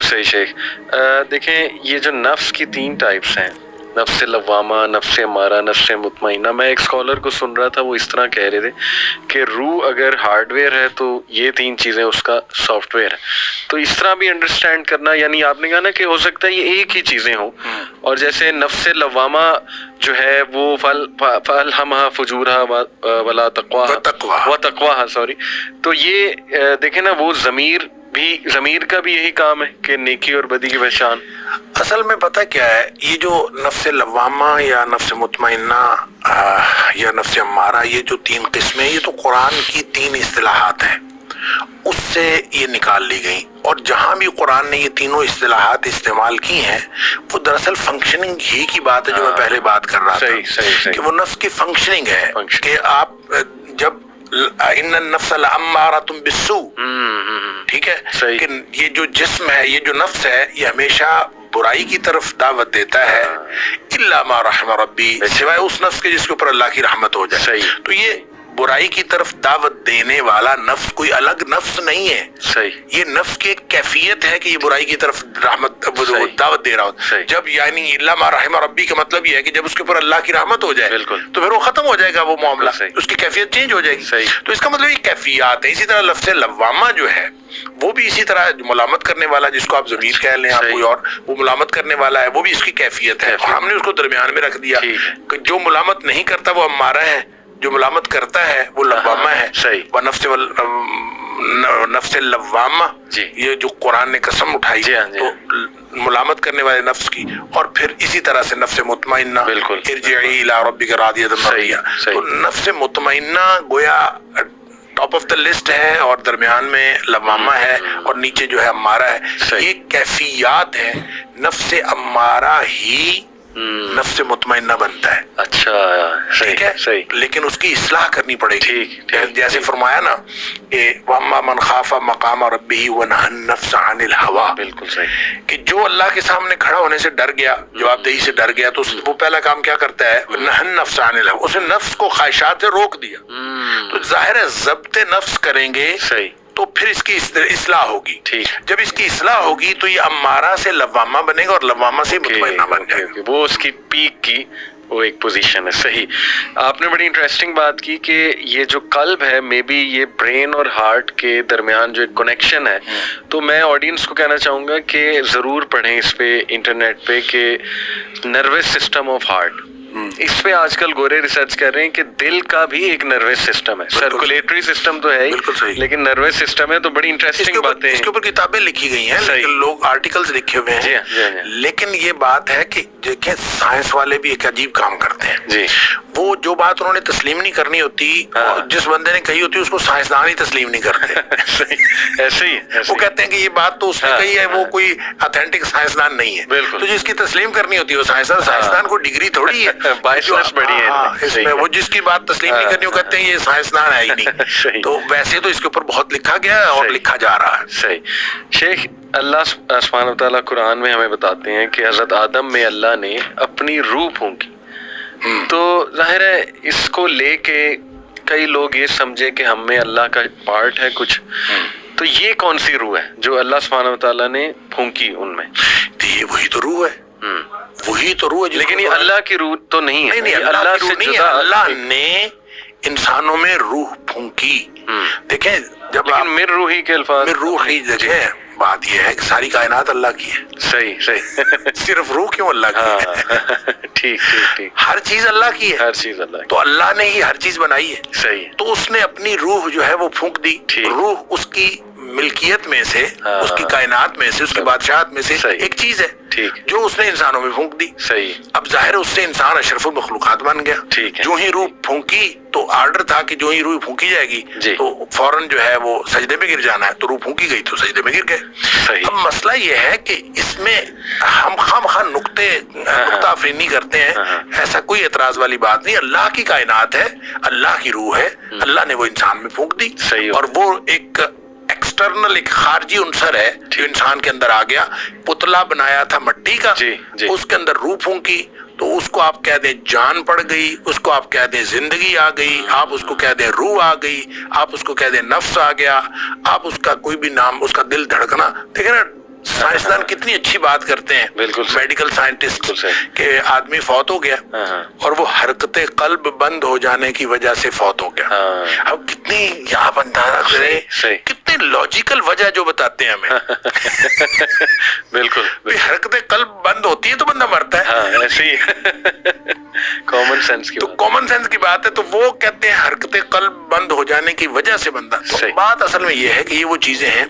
صحیح شیخ. دیکھیں یہ جو نفس کی 3 ٹائپس ہیں، نفس لوامہ، نفس امارہ، نفس مطمئنہ. میں ایک اسکالر کو سن رہا تھا، وہ اس طرح کہہ رہے تھے کہ روح اگر ہارڈ ویئر ہے تو یہ 3 چیزیں اس کا سافٹ ویئر ہے. تو اس طرح بھی انڈرسٹینڈ کرنا، یعنی آپ نے کہا نا کہ ہو سکتا ہے یہ ایک ہی چیزیں ہوں. اور جیسے نفس لوامہ جو ہے وہ فَأَلْهَمَهَا فُجُورَهَا وَلَا تَقْوَاهَا سوری. تو یہ دیکھیں نا، وہ ضمیر کا بھی یہی کام ہے کہ نیکی اور بدی کی پہچان. اصل میں پتہ کیا ہے، یہ جو نفس لوامہ یا نفس مطمئنہ یا نفس امارہ، یہ جو 3 قسمیں، یہ تو قرآن کی 3 اصطلاحات ہیں، اس سے یہ نکال لی گئیں. اور جہاں بھی قرآن نے یہ تینوں اصطلاحات استعمال کی ہیں، وہ دراصل فنکشننگ ہی کی بات ہے، جو میں پہلے بات کر رہا تھا کہ وہ نفس کی فنکشننگ ہے. کہ آپ جب ان النفس لامارۃ بالسوء، ٹھیک ہے، کہ یہ جو جسم ہے، یہ جو نفس ہے، یہ ہمیشہ برائی کی طرف دعوت دیتا ہے، الا ما رحم ربی، سوائے اس نفس کے جس کے اوپر اللہ کی رحمت ہو جائے. تو یہ برائی کی طرف دعوت دینے والا نفس کوئی الگ نفس نہیں ہے. یہ نفس کی ایک کیفیت ہے کہ یہ برائی کی طرف دعوت دے رہا ہو. جب یعنی الا ما رحم ربی کا مطلب یہ ہے کہ جب اس کے اوپر اللہ کی رحمت ہو جائے تو پھر وہ ختم ہو جائے گا، وہ معاملہ، اس کی کیفیت چینج ہو جائے گی. تو اس کا مطلب یہ کیفیات ہے. اسی طرح لفظ لوامہ جو ہے وہ بھی اسی طرح ملامت کرنے والا، جس کو آپ ضمیر کہہ لیں، آپ کوئی اور، وہ ملامت کرنے والا ہے، وہ بھی اس کی کیفیت ہے. ہم نے اس کو درمیان میں رکھ دیا کہ جو ملامت نہیں کرتا وہ امارہ ہے، جو ملامت کرتا ہے وہ لوامہ ہے. وہ نفس لوامہ، یہ جو قرآن نے قسم اٹھائی تو ملامت کرنے والے نفس کی. اور پھر اسی طرح سے نفس مطمئنہ، ارجعی الی ربک راضیۃ مرضیہ. تو نفس مطمئنہ گویا ٹاپ آف دا لسٹ ہے، اور درمیان میں لوامہ ہے، اور نیچے جو ہے امارہ ہے. یہ کیفیات ہیں. نفس امارہ ہی نفس مطمئنہ بنتا ہے. اچھا، ٹھیک ہے، لیکن اس کی اصلاح کرنی پڑے گی. جیسے فرمایا نا کہ وَأَمَّا مَنْ خَافَ مَقَامَ رَبِّهِ وَنَهَى النَّفْسَ عَنِ الْهَوَىٰ. بالکل صحیح. کہ جو اللہ کے سامنے کھڑا ہونے سے ڈر گیا، جواب دہی سے ڈر گیا، تو وہ پہلا کام کیا کرتا ہے؟ وَنَهَى النَّفْسَ عَنِ الْهَوَىٰ. اس نے نفس کو خواہشات سے روک دیا. تو ظاہر ہے ضبط نفس کریں گے تو پھر اس کی اصلاح ہوگی. جب اس کی اصلاح ہوگی تو یہ امارہ سے لوامہ بنے گا، اور لوامہ سے مطمئنہ بن جائے گا. وہ اس کی پیک کی وہ ایک پوزیشن ہے. صحیح. آپ نے بڑی انٹرسٹنگ بات کی کہ یہ جو قلب ہے، مے بی یہ برین اور ہارٹ کے درمیان جو ایک کنیکشن ہے. تو میں آڈینس کو کہنا چاہوں گا کہ ضرور پڑھیں اس پہ انٹرنیٹ پہ کہ نروس سسٹم آف ہارٹ. اس پہ آج کل گورے ریسرچ کر رہے ہیں کہ دل کا بھی ایک نروس سسٹم ہے. سرکولیٹری سسٹم تو ہے ہی، لیکن نروس سسٹم ہے. تو بڑی انٹرسٹنگ باتیں اس کے اوپر کتابیں لکھی گئی ہیں، لیکن لوگ آرٹیکلز لکھے ہوئے ہیں. لیکن یہ بات ہے کہ دیکھیں سائنس والے بھی ایک عجیب کام کرتے ہیں. وہ جو بات انہوں نے تسلیم نہیں کرنی ہوتی، جس بندے نے کہی ہوتی، اس کو سائنسدان ہی تسلیم نہیں کرتے. ایسے ہی وہ کہتے ہیں کہ یہ بات تو اس نے کہی ہے، وہ کوئی اتھینٹک سائنسدان نہیں ہے. تو جس کی تسلیم کرنی ہوتی ہے وہ سائنسدان کو ڈگری تھوڑی ہے، بڑی ہے اس میں. وہ جس کی بات تسلیم نہیں کرنی، وہ کہتے ہیں یہ سائنسدان ہے ہی نہیں. تو ویسے تو اس کے اوپر بہت لکھا گیا ہے اور لکھا جا رہا ہے. صحیح. شیخ، اللہ سبحانہ و تعالیٰ قرآن میں ہمیں بتاتے ہیں کہ حضرت آدم میں اللہ نے اپنی روح پھونکی. تو ظاہر ہے اس کو لے کے کئی لوگ یہ سمجھے کہ ہم میں اللہ کا پارٹ ہے کچھ. تو یہ کون سی روح ہے جو اللہ سبحانہ و تعالیٰ نے پھونکی ان میں؟ یہ وہی تو روح ہے، وہی تو روح ہے. لیکن یہ اللہ کی روح تو نہیں ہے. نہیں، اللہ کی روح نہیں ہے. اللہ نے انسانوں میں روح پھونکی. دیکھیں جب مر روحی کے الفاظ، مر روحی، دیکھیں بات یہ ہے کہ ساری کائنات اللہ کی ہے. صحیح. صرف روح کیوں اللہ کی ہے؟ ٹھیک. ہر چیز اللہ کی ہے. ہر چیز اللہ کی. تو اللہ نے ہی ہر چیز بنائی ہے. صحیح. تو اس نے اپنی روح جو ہے وہ پھونک دی. روح اس کی ملکیت میں سے، اس کی کائنات میں سے، اس کی بادشاہت میں سے ایک چیز ہے جو اس نے انسانوں میں پھونک دی. صحیح. اب ظاہر اس سے انسان اشرف المخلوقات بن گیا. جو ہی روح پھونکی تو آرڈر تھا کہ جو ہی روح پھونکی جائے گی تو فوراً جو ہے وہ سجدے میں گر جانا ہے. تو روح پھونکی گئی تو سجدے میں گر گئے. اب مسئلہ یہ ہے کہ اس میں ہم خواہ نقطہ افرینی کرتے ہیں. ایسا کوئی اعتراض والی بات نہیں. اللہ کی کائنات ہے، اللہ کی روح ہے، اللہ نے وہ انسان میں پھونک دی. اور وہ ایک ایکسٹرنل، ایک خارجی عنصر ہے جو انسان کے اندر آ گیا. پتلا بنایا تھا مٹی کا، اس کے اندر روح پھونکی تو اس کو آپ کہہ دیں جان پڑ گئی، اس کو آپ کہہ دیں زندگی آ گئی، آپ اس کو کہہ دیں روح آ گئی، آپ اس کو کہہ دیں نفس آ گیا، آپ اس کا کوئی بھی نام، اس کا دل دھڑکنا. دیکھیں نا سائنسدان کتنی اچھی بات کرتے ہیں, بالکل میڈیکل سائنٹسٹ, کہ آدمی فوت ہو گیا اور وہ حرکت قلب بند ہو جانے کی وجہ سے فوت ہو گیا. اب کتنی یہاں اندازہ کریں کتنی لاجیکل وجہ جو بتاتے ہیں ہمیں. بالکل حرکت قلب بند ہوتی ہے تو بندہ مرتا ہے. ہاں ایسے ہی کامن سینس کی تو کامن سینس کی بات ہے. تو وہ کہتے ہیں حرکت قلب بند ہو جانے کی وجہ سے بندہ. تو بات اصل میں یہ ہے کہ یہ وہ چیزیں ہیں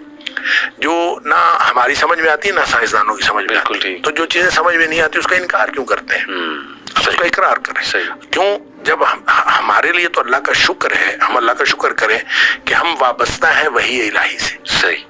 جو نہ ہماری سمجھ میں آتی ہے نہ سائنسدانوں کی سمجھ میں آتی ہے. تو جو چیزیں سمجھ میں نہیں آتی اس کا انکار کیوں کرتے ہیں, اس کا اقرار کریں. کیوں؟ جب ہمارے لیے تو اللہ کا شکر ہے, ہم اللہ کا شکر کریں کہ ہم وابستہ ہیں وحی الہی سے. صحیح.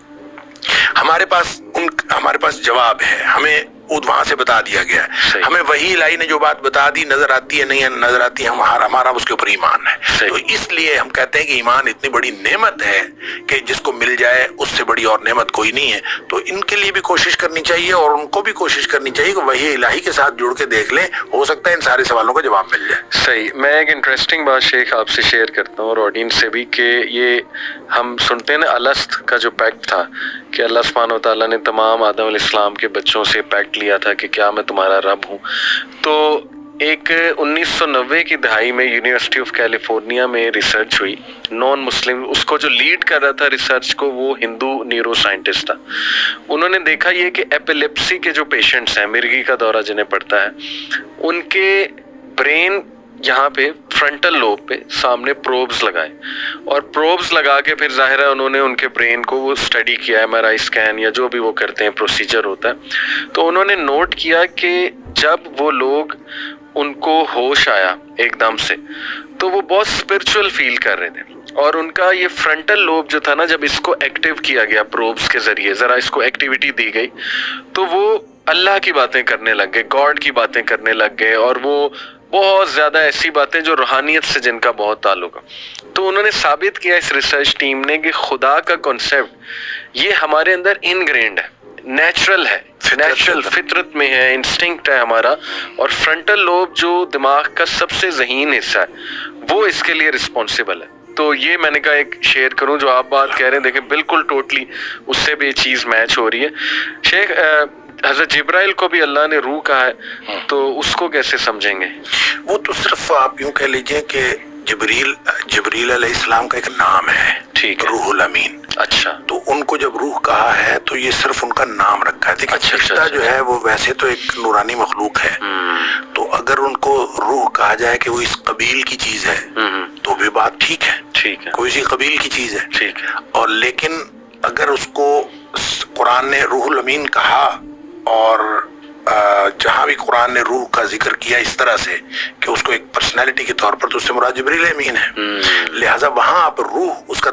ہمارے پاس جواب ہے, ہمیں وہاں سے بتا دیا گیا ہے. ہمیں وحی الہی نے جو بات بتا دی, نظر آتی ہے نہیں نظر آتی ہے, ہمارا اس کے اوپر ایمان ہے. تو اس لیے ہم کہتے ہیں کہ ایمان اتنی بڑی نعمت ہے کہ جس کو مل جائے اس سے بڑی اور نعمت کوئی نہیں ہے. تو ان کے لیے بھی کوشش کرنی چاہیے اور ان کو بھی کوشش کرنی چاہیے کہ وحی الہی کے ساتھ جڑ کے دیکھ لیں, ہو سکتا ہے ان سارے سوالوں کا جواب مل جائے. صحیح. میں ایک انٹرسٹنگ بات شیخ آپ سے شیئر کرتا ہوں اور آڈینس سے بھی, کہ یہ ہم سنتے ہیں نا الست کا جو پیکٹ تھا کہ اللہ سبحانہ و تعالیٰ نے تمام آدم علیہ السلام کے بچوں سے پیکٹ لیا تھا کہ کیا میں تمہارا رب ہوں. تو ایک 1990 کی دہائی میں یونیورسٹی آف کیلیفورنیا میں ریسرچ ہوئی, نان مسلم, اس کو جو لیڈ کر رہا تھا ریسرچ کو وہ ہندو نیورو سائنٹسٹ تھا. انہوں نے دیکھا یہ کہ ایپیلیپسی کے جو پیشنٹس ہیں, مرگی کا دورہ جنہیں پڑتا ہے, ان کے برین یہاں پہ فرنٹل لوب پہ سامنے پروبز لگائے, اور پروبز لگا کے پھر ظاہر ہے انہوں نے ان کے برین کو وہ اسٹڈی کیا, ایم آر آئی اسکین یا جو بھی وہ کرتے ہیں پروسیجر ہوتا ہے. تو انہوں نے نوٹ کیا کہ جب وہ لوگ ان کو ہوش آیا ایک دم سے تو وہ بہت اسپرچول فیل کر رہے تھے, اور ان کا یہ فرنٹل لوب جو تھا نا, جب اس کو ایکٹیو کیا گیا پروبز کے ذریعے, ذرا اس کو ایکٹیویٹی دی گئی تو وہ اللہ کی باتیں کرنے لگ گئے, گاڈ کی باتیں کرنے لگ گئے, اور وہ بہت زیادہ ایسی باتیں جو روحانیت سے جن کا بہت تعلق ہے. تو انہوں نے ثابت کیا اس ریسرچ ٹیم نے کہ خدا کا کنسیپٹ یہ ہمارے اندر انگرینڈ ہے, نیچرل ہے, نیچرل فطرت میں ہے, انسٹنکٹ ہے ہمارا, اور فرنٹل لوب جو دماغ کا سب سے ذہین حصہ ہے وہ اس کے لیے رسپانسیبل ہے. تو یہ میں نے کہا ایک شیئر کروں جو آپ بات کہہ رہے ہیں, دیکھیں بالکل ٹوٹلی اس سے بھی یہ چیز میچ ہو رہی ہے. شیخ حضرت جبرائیل کو بھی اللہ نے روح کہا ہے, تو اس کو کیسے سمجھیں گے؟ وہ تو صرف آپ یوں کہہ لیجئے کہ جبریل علیہ السلام کا ایک نام ہے, ٹھیک, روح الامین. اچھا. تو ان کو جب روح کہا ہے تو یہ صرف ان کا نام رکھا ہے. دیکھیں فرشتہ جو ہے وہ ویسے تو ایک نورانی مخلوق ہے, تو اگر ان کو روح کہا جائے کہ وہ اس قبیل کی چیز ہے تو بھی بات ٹھیک ہے, ٹھیک ہے, کوئی سی قبیل کی چیز ہے, ٹھیک ہے. اور لیکن اگر اس کو قرآن نے روح الامین کہا, اور جہاں بھی قرآن نے روح کا ذکر کیا اس طرح سے کہ اس کو ایک پرسنالٹی کے طور پر, تو اس سے مراد جبریل امین ہے. لہٰذا وہاں آپ روح اس کا